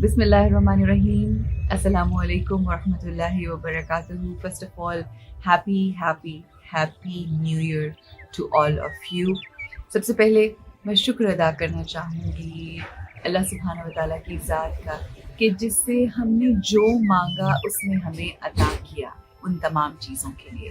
Bismillahirrahmanirrahim. Assalamu alaikum wa rahmatullahi wa barakatuhu. First of all, happy New Year to all of you. सबसे पहले मैं शुक्र अदा करना चाहूँगी अल्लाह सुब्हानहू व तआला की ज़ात का कि जिससे हमने जो मांगा उसने हमें अता किया, उन तमाम चीज़ों के लिए।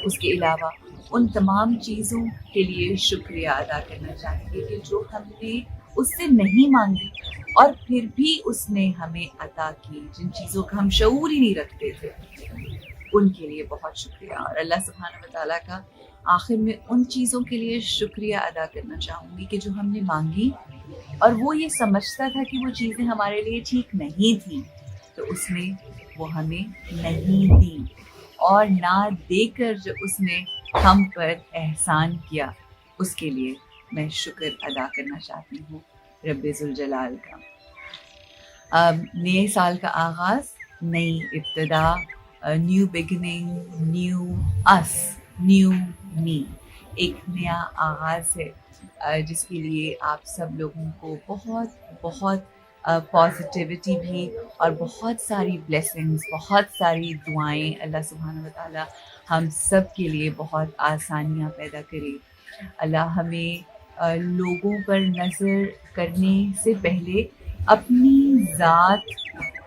उसके अलावा उन तमाम चीज़ों के लिए शुक्रिया अदा करना चाहेंगे कि जो हमने उससे नहीं मांगी और फिर भी उसने हमें अता की, जिन चीज़ों का हम शऊर ही नहीं रखते थे, उनके लिए बहुत शुक्रिया। और अल्लाह सुब्हानहू व तआला का आखिर में उन चीज़ों के लिए शुक्रिया अदा करना चाहूँगी कि जो हमने मांगी और वो ये समझता था कि वो चीज़ें हमारे लिए ठीक नहीं थी, तो उसने वो हमें नहीं दी, और ना देकर जो उसने हम पर एहसान किया, उसके लिए मैं शुक्र अदा करना चाहती हूँ रब्बे ज़ुल जलाल का। नए साल का आगाज़, नई इब्तिदा, न्यू बिगिनिंग, न्यू अस, न्यू मी, एक नया आगाज़ है जिसके लिए आप सब लोगों को बहुत पॉजिटिविटी भी और बहुत सारी ब्लेसिंग्स, बहुत सारी दुआएं अल्लाह सुब्हानहू व तआला हम सब के लिए बहुत आसानियाँ पैदा करे। अल्लाह हमें लोगों पर नज़र करने से पहले अपनी ज़ात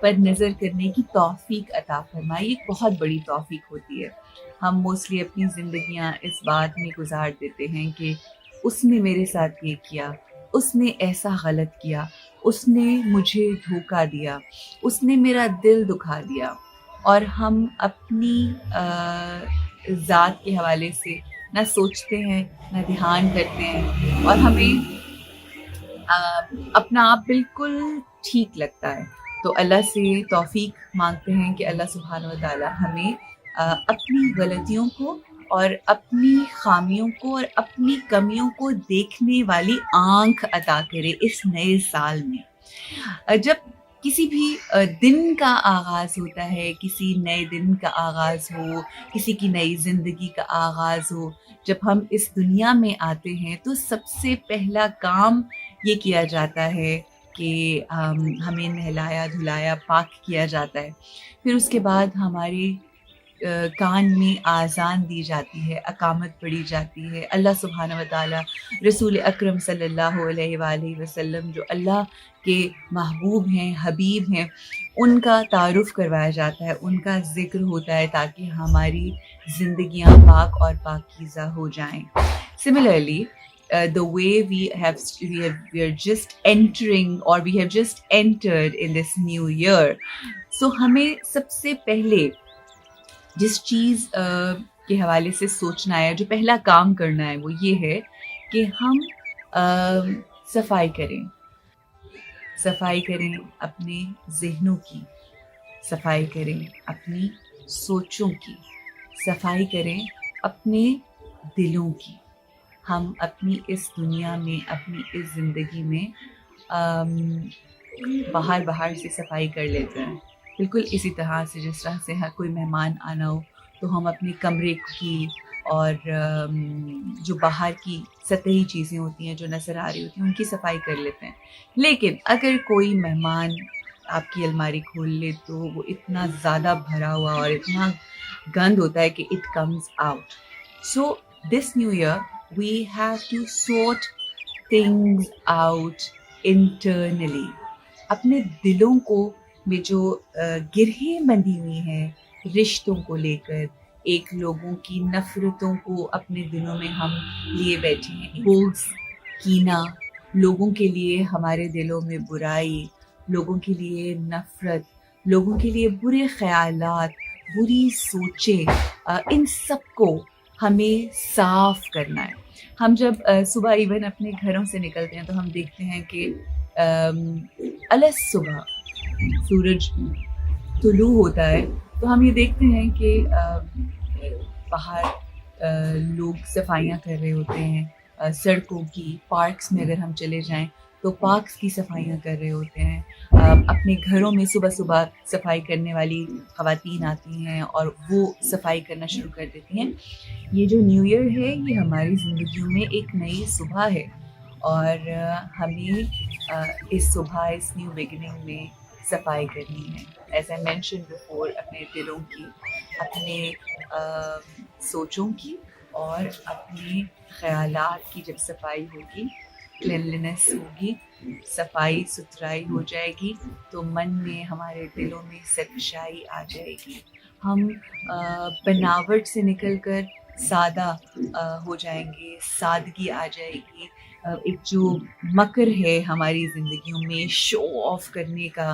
पर नज़र करने की तौफ़ीक अता फरमाए। एक बहुत बड़ी तौफ़ीक होती है। हम मोस्टली अपनी ज़िंदगियाँ इस बात में गुजार देते हैं कि उसने मेरे साथ ये किया, उसने ऐसा गलत किया, उसने मुझे धोखा दिया, उसने मेरा दिल दुखा दिया, और हम अपनी ज़ात के हवाले से ना सोचते हैं, ना ध्यान करते हैं, और हमें अपना आप बिल्कुल ठीक लगता है। तो अल्लाह से तौफ़ीक मांगते हैं कि अल्लाह सुब्हानहू व तआला हमें अपनी गलतियों को और अपनी खामियों को और अपनी कमियों को देखने वाली आँख अता करे इस नए साल में। जब किसी भी दिन का आगाज़ होता है, किसी नए दिन का आगाज़ हो, किसी की नई ज़िंदगी का आगाज़ हो, जब हम इस दुनिया में आते हैं तो सबसे पहला काम ये किया जाता है कि हमें नहलाया धुलाया पाक किया जाता है। फिर उसके बाद हमारे कान में आज़ान दी जाती है, अकामत पढ़ी जाती है। अल्लाह सुब्हानहू व तआला, रसूल अकरम सल्लल्लाहु अलैहि वसल्लम जो अल्लाह के महबूब हैं, हबीब हैं, उनका तारुफ़ करवाया जाता है, उनका ज़िक्र होता है ताकि हमारी ज़िंदगियाँ पाक और पाकीज़ा हो जाएं। Similarly, the way we are just entering, or we have just entered in this new year, so हमें सबसे पहले जिस चीज़ के हवाले से सोचना है, जो पहला काम करना है, वो ये है कि हम सफाई करें अपने ज़हनों की, सफाई करें अपनी सोचों की, सफाई करें अपने दिलों की। हम अपनी इस दुनिया में, अपनी इस ज़िंदगी में बाहर से सफाई कर लेते हैं, बिल्कुल इसी तरह से जिस तरह से हर कोई मेहमान आना हो तो हम अपने कमरे की और जो बाहर की सतही चीज़ें होती हैं जो नज़र आ रही होती हैं उनकी सफाई कर लेते हैं। लेकिन अगर कोई मेहमान आपकी अलमारी खोल ले तो वो इतना ज़्यादा भरा हुआ और इतना गंद होता है कि it comes out. So this new year we have to sort things out internally. अपने दिलों को में जो गिरहें बंधी हुई हैं रिश्तों को लेकर, एक लोगों की नफ़रतों को अपने दिलों में हम लिए बैठे हैं, बुग़्ज़, कीना, लोगों के लिए हमारे दिलों में बुराई, लोगों के लिए नफ़रत, लोगों के लिए बुरे ख़यालात, बुरी सोचें, इन सब को हमें साफ़ करना है। हम जब सुबह इवन अपने घरों से निकलते हैं तो हम देखते हैं कि अलग सुबह सूरज तुलू होता है तो हम ये देखते हैं कि बाहर लोग सफाइयाँ कर रहे होते हैं, सड़कों की, पार्क्स में अगर हम चले जाएं तो पार्क्स की सफाइयाँ कर रहे होते हैं। अपने घरों में सुबह सुबह सफाई करने वाली ख़वातीन आती हैं और वो सफाई करना शुरू कर देती हैं। ये जो न्यू ईयर है ये हमारी ज़िंदगियों में एक नई सुबह है और हमें इस सुबह, इस न्यू बिगिनिंग में صفائی کرنی ہے. ایز آئی مینشن بفور، اپنے دلوں کی، اپنے سوچوں کی اور اپنے خیالات کی جب صفائی ہوگی، کلینلینس ہوگی، صفائی ستھرائی ہو جائے گی، تو من میں، ہمارے دلوں میں سچائی آ جائے گی. ہم بناوٹ سے نکل کر سادہ ہو جائیں گے، سادگی آ جائے گی. ایک جو مکر ہے ہماری زندگیوں میں شو آف کرنے کا،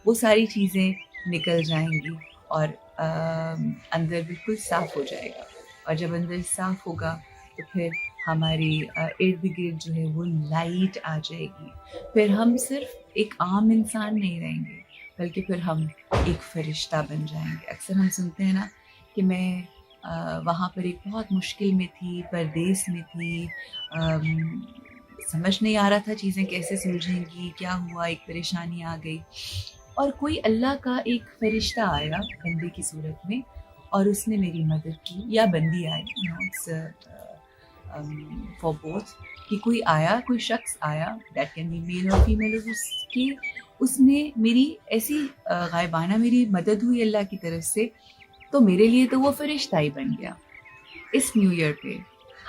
وہ ساری چیزیں نکل جائیں گی اور اندر بالکل صاف ہو جائے گا. اور جب اندر صاف ہوگا تو پھر ہمارے ارد گرد جو ہے وہ لائٹ آ جائے گی. پھر ہم صرف ایک عام انسان نہیں رہیں گے، بلکہ پھر ہم ایک فرشتہ بن جائیں گے. اکثر ہم سنتے ہیں نا کہ میں وہاں پر ایک بہت مشکل میں تھی، پردیس میں تھی، سمجھ نہیں آ رہا تھا چیزیں کیسے سلجھیں گی، کیا ہوا، ایک پریشانی آ گئی، اور کوئی اللہ کا ایک فرشتہ آیا بندے کی صورت میں اور اس نے میری مدد کی، یا بندی آئی، فار بوتھ، کہ کوئی آیا، کوئی شخص آیا، دیٹ کین بی میل اور فیمیل، اس نے میری ایسی غائبانہ میری مدد ہوئی اللہ کی طرف سے، تو میرے لیے تو وہ فرشتہ ہی بن گیا. اس نیو ایئر پہ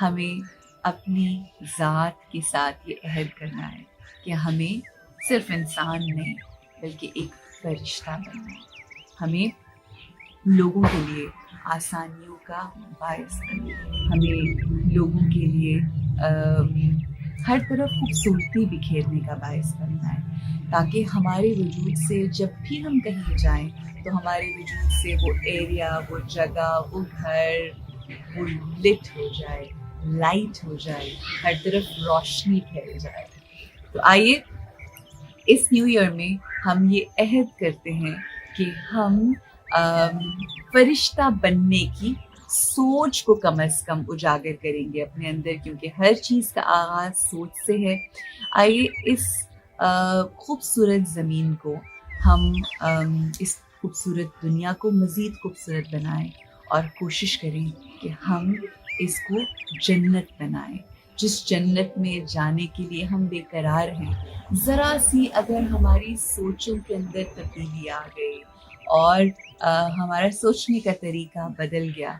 ہمیں اپنی ذات کے ساتھ یہ عہد کرنا ہے کہ ہمیں صرف انسان نہیں بلکہ ایک فرشتہ بننا ہے. ہمیں لوگوں کے لیے آسانیوں کا باعث بننا ہے، ہمیں لوگوں کے لیے ہر طرف خوبصورتی بکھیرنے کا باعث بننا ہے، تاکہ ہمارے وجود سے جب بھی ہم کہیں جائیں تو ہمارے وجود سے وہ ایریا، وہ جگہ، وہ گھر، وہ لٹ ہو جائے، لائٹ ہو جائے، ہر طرف روشنی پھیل جائے. تو آئیے اس نیو ایئر میں ہم یہ عہد کرتے ہیں کہ ہم فرشتہ بننے کی سوچ کو کم از کم اجاگر کریں گے اپنے اندر، کیونکہ ہر چیز کا آغاز سوچ سے ہے. آئیے اس خوبصورت زمین کو ہم اس خوبصورت دنیا کو مزید خوبصورت بنائیں اور کوشش کریں کہ ہم اس کو جنت بنائیں. جس جنت میں جانے کے لیے ہم بے قرار ہیں، ذرا سی اگر ہماری سوچوں کے اندر تبدیلی آ گئی اور ہمارا سوچنے کا طریقہ بدل گیا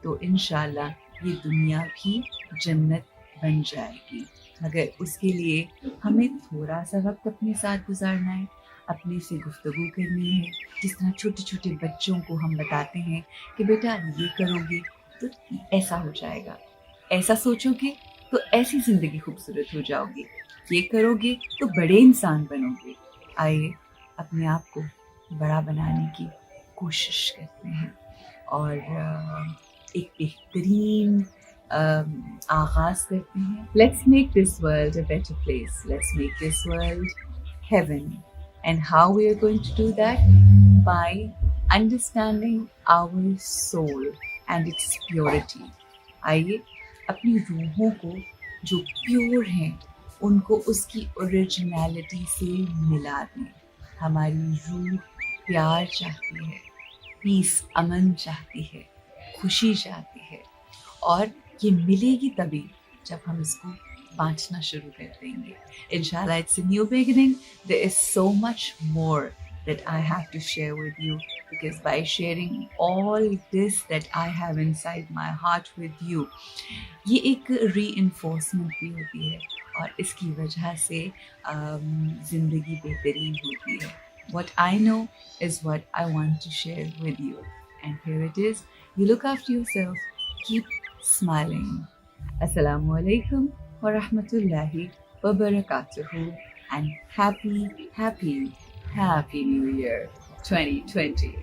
تو انشاءاللہ یہ دنیا بھی جنت بن جائے گی. مگر اس کے لیے ہمیں تھوڑا سا وقت اپنے ساتھ گزارنا ہے، اپنے سے گفتگو کرنی ہے. جس طرح چھوٹے چھوٹے بچوں کو ہم بتاتے ہیں کہ بیٹا یہ کرو گے تو ایسا ہو جائے گا، ایسا سوچو گے تو ایسی زندگی خوبصورت ہو جاؤ گی، یہ کرو گے تو بڑے انسان بنو گے. آئیے اپنے آپ کو بڑا بنانے کی کوشش کرتے ہیں اور ایک بہترین آغاز کرتے ہیں. Let's make this world a better place, let's make this world heaven. And how we are going to do that? By understanding our soul and its purity. آئیے اپنی روحوں کو جو پیور ہیں ان کو اس کی اوریجنلٹی سے ملا دیں. ہماری روح پیار چاہتی ہے، پیس، امن چاہتی ہے، خوشی چاہتی ہے، اور یہ ملے گی تبھی جب ہم اس کو بانٹنا شروع کر دیں گے. Inshallah, it's a new beginning. There is so much more that I have to share with you, because by sharing all this that I have inside my heart with you, یہ ایک ری انفورسمنٹ بھی ہوتی ہے اور اس کی وجہ سے زندگی بہترین ہوتی ہے. What I know is what I want to share with you. And here it is. You look after yourself. Keep smiling. Assalamu alaikum wa rahmatullahi wa barakatuhu. And happy, happy, happy New Year 2020.